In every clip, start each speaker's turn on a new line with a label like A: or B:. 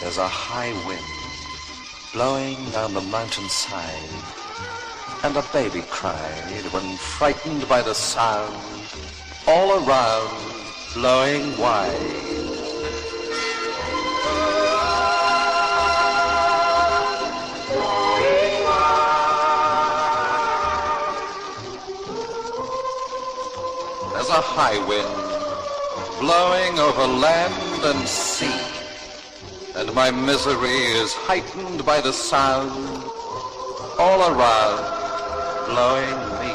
A: There's a high wind blowing down the mountainside, and a baby cried when frightened by the sound, all around blowing wide. There's a high wind blowing over land and sea, and my misery is heightened by the sound, all around blowing me.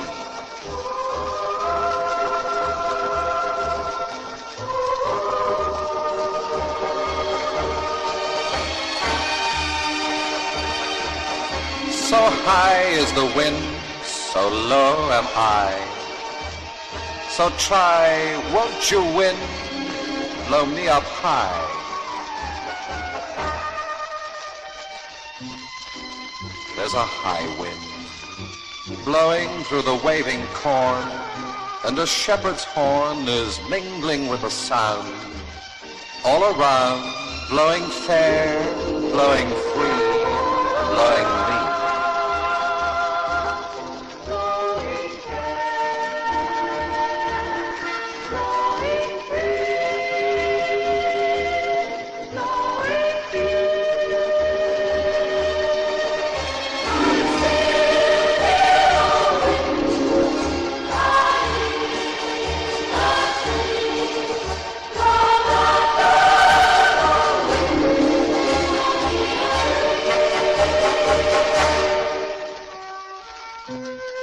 A: So high is the wind, so low am I. So try, won't you wind, blow me up high. There's a high wind blowing through the waving corn, and a shepherd's horn is mingling with the sound, all around blowing fair, blowing free, blowing me.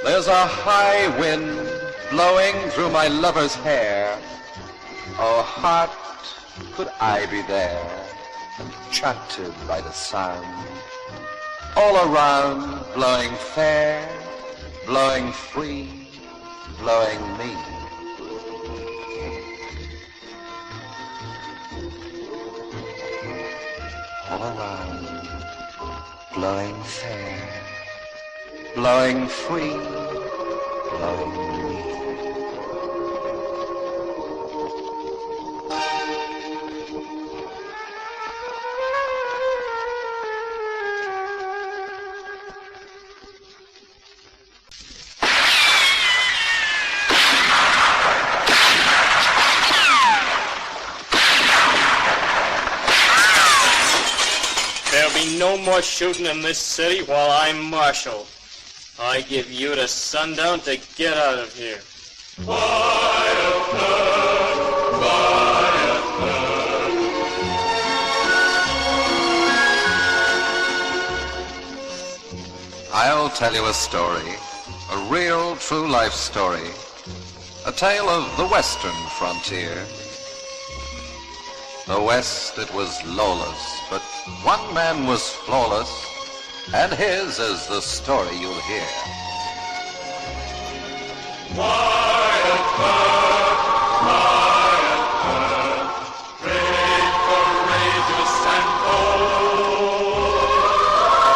A: There's a high wind blowing through my lover's hair. Oh, heart, could I be there, enchanted by the sound, all around blowing fair, blowing free, blowing me. All around blowing fair, blowing free, blowing me.
B: There'll be no more shooting in this city while I'm marshal. I give you to sundown to get out of here. Wyatt Earp, Wyatt Earp.
A: I'll tell you a story, a real true life story, a tale of the western frontier. The West, it was lawless, but one man was flawless, and his is the story you'll hear.
B: Wyatt Earp, Wyatt Earp, brave, courageous, and bold.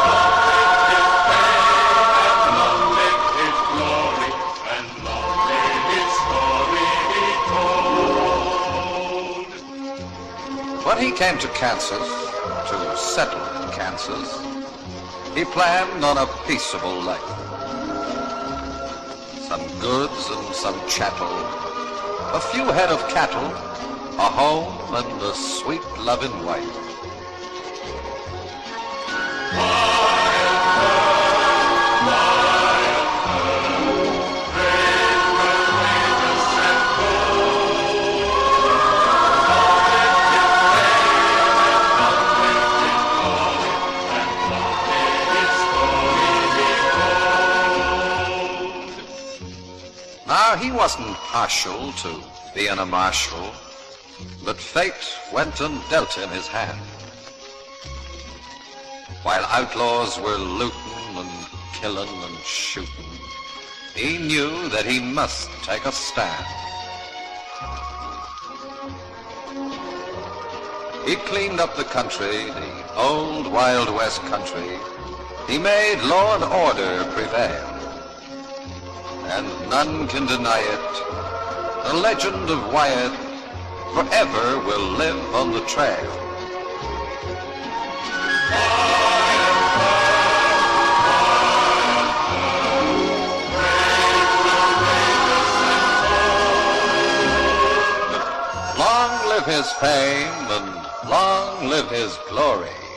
B: Long live his fame, and long live his glory, and long live his story be told.
A: When he came to Kansas, to settle in Kansas, he planned on a peaceable life. Some goods and some chattel, a few head of cattle, a home and a sweet loving wife. Now, he wasn't partial to being a marshal, but fate went and dealt him his hand. While outlaws were looting and killing and shooting, he knew that he must take a stand. He cleaned up the country, the old Wild West country. He made law and order prevail. And none can deny it. The legend of Wyatt forever will live on the trail. his fame and long live his glory.